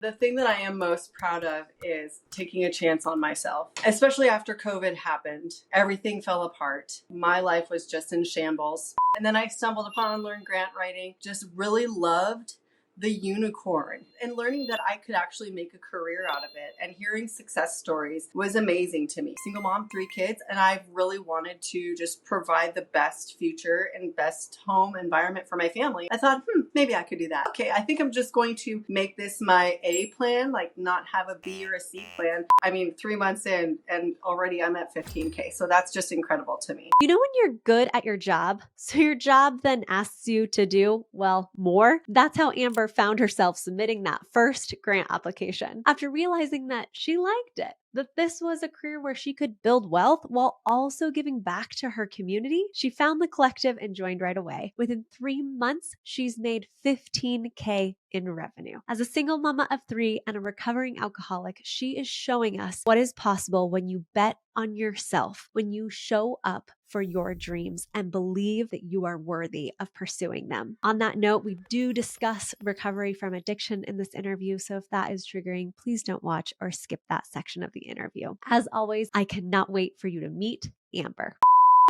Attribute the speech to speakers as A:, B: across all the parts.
A: The thing that I am most proud of is taking a chance on myself, especially after COVID happened. Everything fell apart. My life was just in shambles. And then I stumbled upon learn grant writing, just really loved the unicorn and learning that I could actually make a career out of it, and hearing success stories was amazing to me. Single mom, 3 kids, and I've really wanted to just provide the best future and best home environment for my family. I thought, maybe I could do that. Okay, I think I'm just going to make this my A plan, like not have a B or a C plan. I mean, 3 months in and already I'm at 15K. So that's just incredible to me.
B: You know when you're good at your job, so your job then asks you to do, well, more? That's how Amber found herself submitting that first grant application after realizing that she liked it, that this was a career where she could build wealth while also giving back to her community. She found the collective and joined right away. Within 3 months, she's made 15K in revenue. As a single mama of 3 and a recovering alcoholic, she is showing us what is possible when you bet on yourself, when you show up for your dreams and believe that you are worthy of pursuing them. On that note, we do discuss recovery from addiction in this interview, so if that is triggering, please don't watch or skip that section of the interview. As always, I cannot wait for you to meet Amber.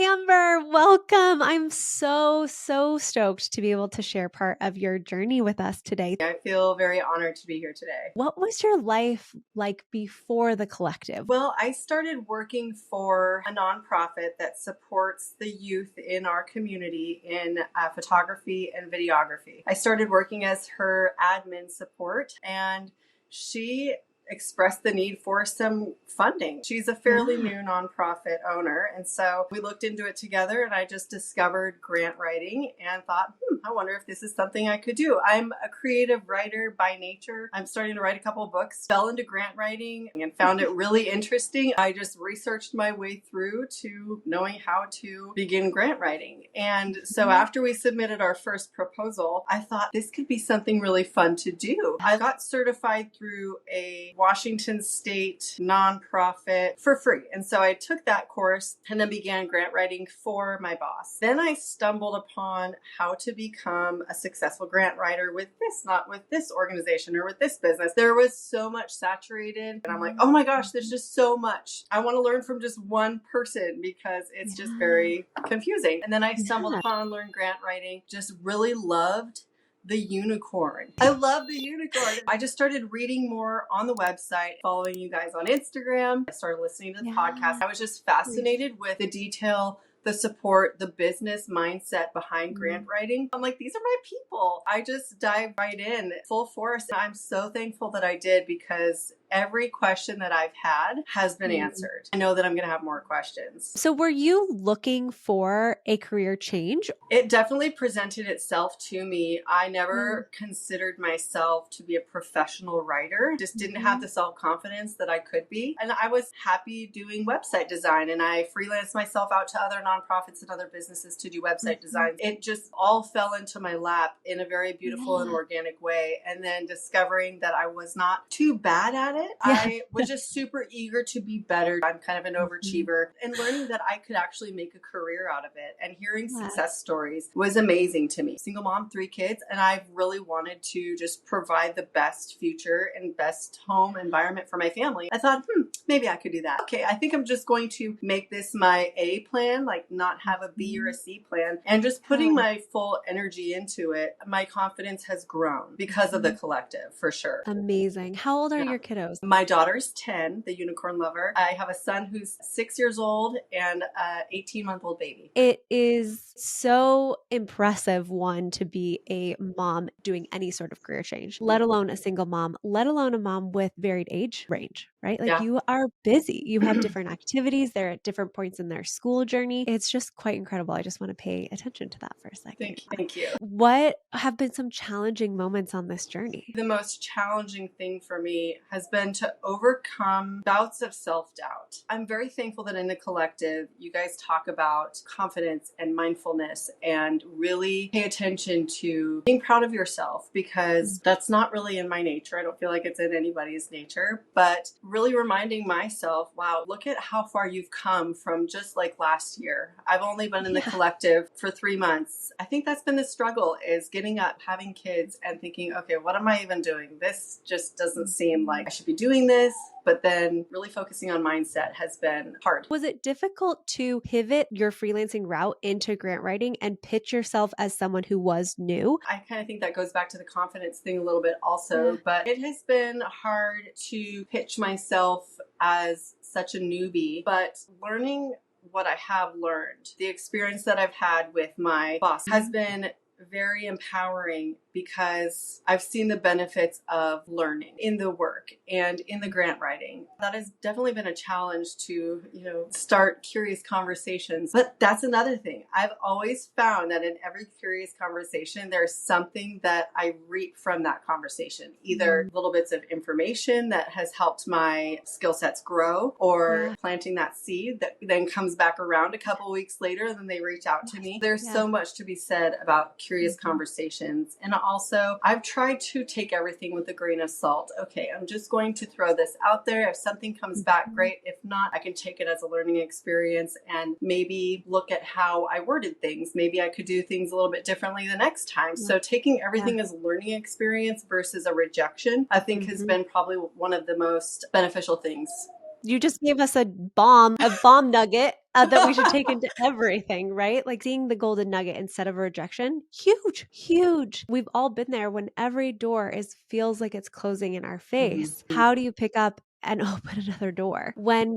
B: Amber, welcome. I'm so stoked to be able to share part of your journey with us today.
A: I feel very honored to be here today.
B: What was your life like before the collective?
A: Well, I started working for a nonprofit that supports the youth in our community in photography and videography. I started working as her admin support, and she expressed the need for some funding. She's a fairly new nonprofit owner, and so we looked into it together, and I just discovered grant writing and thought, I wonder if this is something I could do. I'm a creative writer by nature. I'm starting to write a couple of books, fell into grant writing and found it really interesting. I just researched my way through to knowing how to begin grant writing. And so after we submitted our first proposal, I thought this could be something really fun to do. I got certified through a Washington State nonprofit for free. And so I took that course and then began grant writing for my boss. Then I stumbled upon how to become a successful grant writer with this, not with this organization or with this business. There was so much saturated, and I'm like, oh my gosh, there's just so much. I want to learn from just one person because it's just very confusing. And then I stumbled upon learn grant writing, just really loved the unicorn. I love the unicorn. I just started reading more on the website, following you guys on Instagram. I started listening to the podcast. I was just fascinated with the detail, the support, the business mindset behind grant writing. I'm like, these are my people. I just dive right in full force. I'm so thankful that I did, because every question that I've had has been answered. I know that I'm going to have more questions.
B: So were you looking for a career change?
A: It definitely presented itself to me. I never considered myself to be a professional writer. Just didn't have the self-confidence that I could be. And I was happy doing website design, and I freelanced myself out to other nonprofits and other businesses to do website design. It just all fell into my lap in a very beautiful and organic way. And then discovering that I was not too bad at it. I was just super eager to be better. I'm kind of an overachiever, and learning that I could actually make a career out of it and hearing success stories was amazing to me. Single mom, 3 kids, and I've really wanted to just provide the best future and best home environment for my family. I thought, maybe I could do that. Okay, I think I'm just going to make this my A plan, like not have a B or a C plan, and just putting my full energy into it. My confidence has grown because of the collective, for sure.
B: Amazing. How old are your kiddos?
A: My daughter's 10, the unicorn lover. I have a son who's 6 years old and an 18-month-old baby.
B: It is so impressive, one, to be a mom doing any sort of career change, let alone a single mom, let alone a mom with varied age range, right? Like you are busy. You have different activities. They're at different points in their school journey. It's just quite incredible. I just want to pay attention to that for a second.
A: Thank you.
B: What have been some challenging moments on this journey?
A: The most challenging thing for me has been to overcome bouts of self-doubt. I'm very thankful that in the collective, you guys talk about confidence and mindfulness and really pay attention to being proud of yourself, because that's not really in my nature. I don't feel like it's in anybody's nature, but really reminding myself, wow, look at how far you've come from just like last year. year. I've only been in the collective for 3 months. I think that's been the struggle, is getting up, having kids, and thinking, okay, what am I even doing? This just doesn't seem like I should be doing this. But then really focusing on mindset has been hard.
B: Was it difficult to pivot your freelancing route into grant writing and pitch yourself as someone who was new?
A: I kind of think that goes back to the confidence thing a little bit also, but it has been hard to pitch myself as such a newbie, but learning what I have learned, the experience that I've had with my boss has been very empowering, because I've seen the benefits of learning in the work and in the grant writing. That has definitely been a challenge to, start curious conversations. But that's another thing. I've always found that in every curious conversation, there's something that I reap from that conversation, either little bits of information that has helped my skill sets grow, or planting that seed that then comes back around a couple weeks later and then they reach out to me. There's so much to be said about curious conversations. And also, I've tried to take everything with a grain of salt. Okay, I'm just going to throw this out there. If something comes back, great. If not, I can take it as a learning experience and maybe look at how I worded things. Maybe I could do things a little bit differently the next time. So taking everything as a learning experience versus a rejection, I think has been probably one of the most beneficial things.
B: You just gave us a bomb nugget that we should take into everything, right? Like seeing the golden nugget instead of a rejection. Huge, huge. We've all been there when every door feels like it's closing in our face. How do you pick up and open another door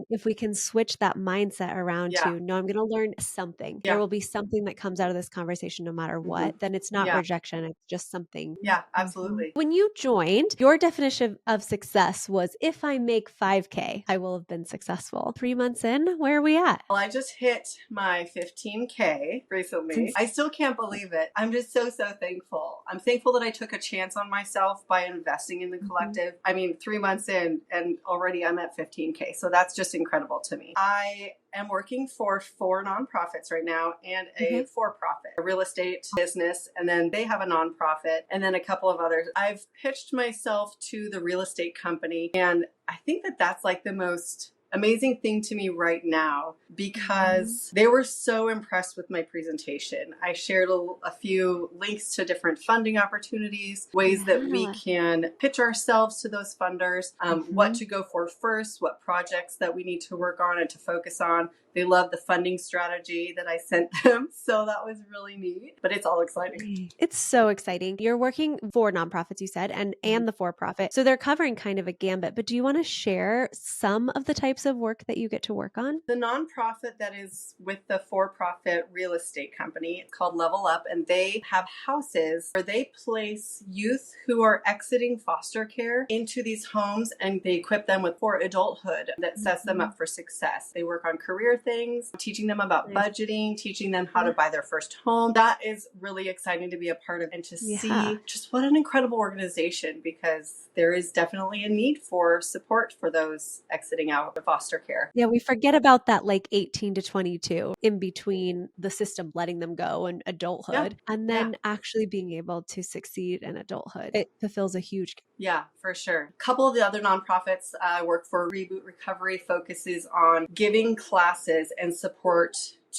B: if we can switch that mindset around to, no, I'm going to learn something. There will be something that comes out of this conversation no matter what. Then it's not rejection. It's just something.
A: Yeah, absolutely.
B: When you joined, your definition of success was, if I make 5K, I will have been successful. 3 months in, where are we at?
A: Well, I just hit my 15K recently. I still can't believe it. I'm just so thankful. I'm thankful that I took a chance on myself by investing in the collective. I mean, 3 months in and already I'm at 15K. So that's just incredible to me. I am working for 4 nonprofits right now and a for-profit, a real estate business, and then they have a nonprofit, and then a couple of others. I've pitched myself to the real estate company, and I think that that's like the most amazing thing to me right now, because they were so impressed with my presentation. I shared a few links to different funding opportunities, ways that we can pitch ourselves to those funders, what to go for first, what projects that we need to work on and to focus on. They love the funding strategy that I sent them. So that was really neat, but it's all exciting.
B: It's so exciting. You're working for nonprofits, you said, and the for-profit. So they're covering kind of a gambit, but do you want to share some of the types of work that you get to work on?
A: The nonprofit that is with the for-profit real estate company, it's called Level Up, and they have houses where they place youth who are exiting foster care into these homes, and they equip them for adulthood that sets them up for success. They work on career things, teaching them about budgeting, teaching them how to buy their first home. That is really exciting to be a part of and to see just what an incredible organization, because there is definitely a need for support for those exiting out of foster care.
B: Yeah, we forget about that, like 18 to 22 in between the system letting them go and adulthood, and then actually being able to succeed in adulthood. It fulfills a huge.
A: Yeah, for sure. A couple of the other nonprofits I work for, Reboot Recovery, focuses on giving classes and support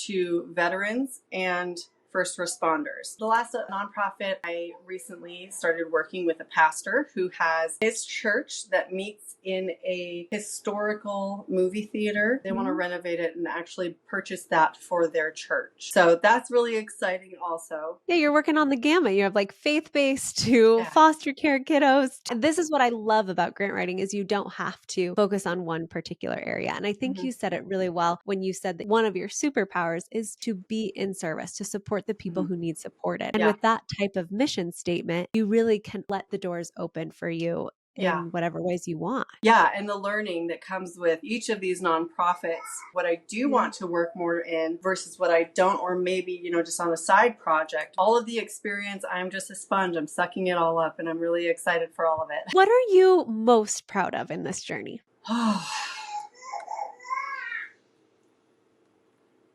A: to veterans and first responders. The last nonprofit, I recently started working with a pastor who has his church that meets in a historical movie theater. They want to renovate it and actually purchase that for their church. So that's really exciting also.
B: Yeah, you're working on the gamut. You have like faith-based to foster care kiddos. And this is what I love about grant writing, is you don't have to focus on one particular area. And I think you said it really well when you said that one of your superpowers is to be in service, to support the people who need supported. And with that type of mission statement, you really can let the doors open for you in whatever ways you want.
A: Yeah, and the learning that comes with each of these nonprofits, what I do want to work more in versus what I don't, or maybe, just on a side project. All of the experience, I'm just a sponge. I'm sucking it all up, and I'm really excited for all of it.
B: What are you most proud of in this journey?
A: What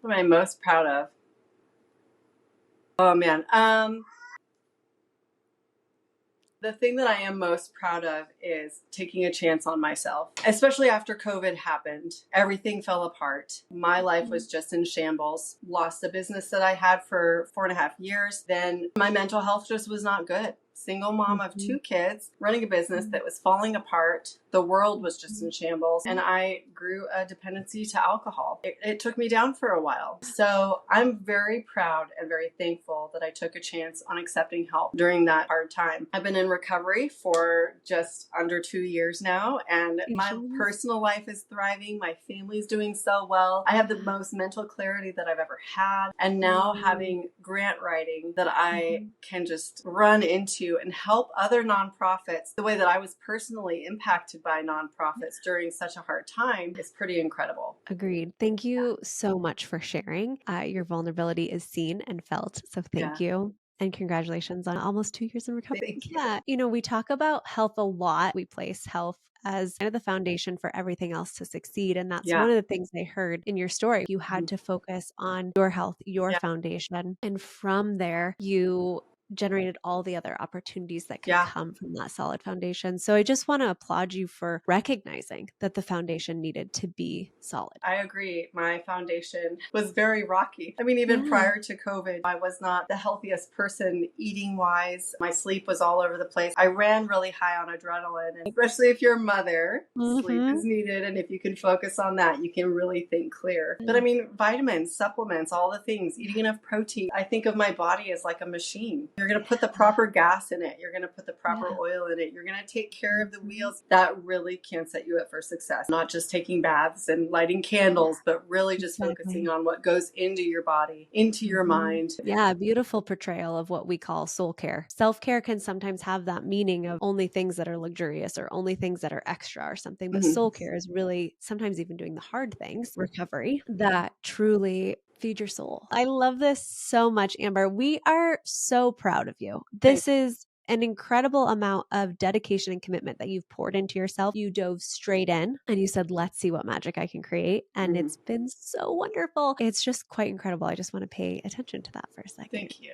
A: am I most proud of? Oh man. The thing that I am most proud of is taking a chance on myself, especially after COVID happened. Everything fell apart. My life was just in shambles. Lost a business that I had for 4.5 years. Then my mental health just was not good. Single mom of 2 kids, running a business that was falling apart. The world was just in shambles. And I grew a dependency to alcohol. It took me down for a while. So I'm very proud and very thankful that I took a chance on accepting help during that hard time. I've been in recovery for just under 2 years now, and my personal life is thriving. My family's doing so well. I have the most mental clarity that I've ever had. And now having grant writing that I can just run into and help other nonprofits the way that I was personally impacted by nonprofits during such a hard time is pretty incredible.
B: Agreed. Thank you so much for sharing. Your vulnerability is seen and felt. So thank you. And congratulations on almost 2 years in recovery.
A: Thank you.
B: Yeah. You know, we talk about health a lot. We place health as kind of the foundation for everything else to succeed. And that's one of the things I heard in your story. You had to focus on your health, your foundation. And from there, you generated all the other opportunities that could come from that solid foundation. So I just want to applaud you for recognizing that the foundation needed to be solid.
A: I agree. My foundation was very rocky. I mean, even prior to COVID, I was not the healthiest person eating wise. My sleep was all over the place. I ran really high on adrenaline, and especially if you're a mother, sleep is needed. And if you can focus on that, you can really think clear. But I mean, vitamins, supplements, all the things, eating enough protein. I think of my body as like a machine. You're going to put the proper gas in it. You're going to put the proper oil in it. You're going to take care of the wheels. That really can set you up for success. Not just taking baths and lighting candles, but really just focusing on what goes into your body, into your mind.
B: Yeah, beautiful portrayal of what we call soul care. Self-care can sometimes have that meaning of only things that are luxurious or only things that are extra or something. But soul care is really sometimes even doing the hard things, recovery, that truly feed your soul. I love this so much, Amber. We are so proud of you. This is an incredible amount of dedication and commitment that you've poured into yourself. You dove straight in and you said, let's see what magic I can create. And it's been so wonderful. It's just quite incredible. I just want to pay attention to that for a second.
A: Thank you.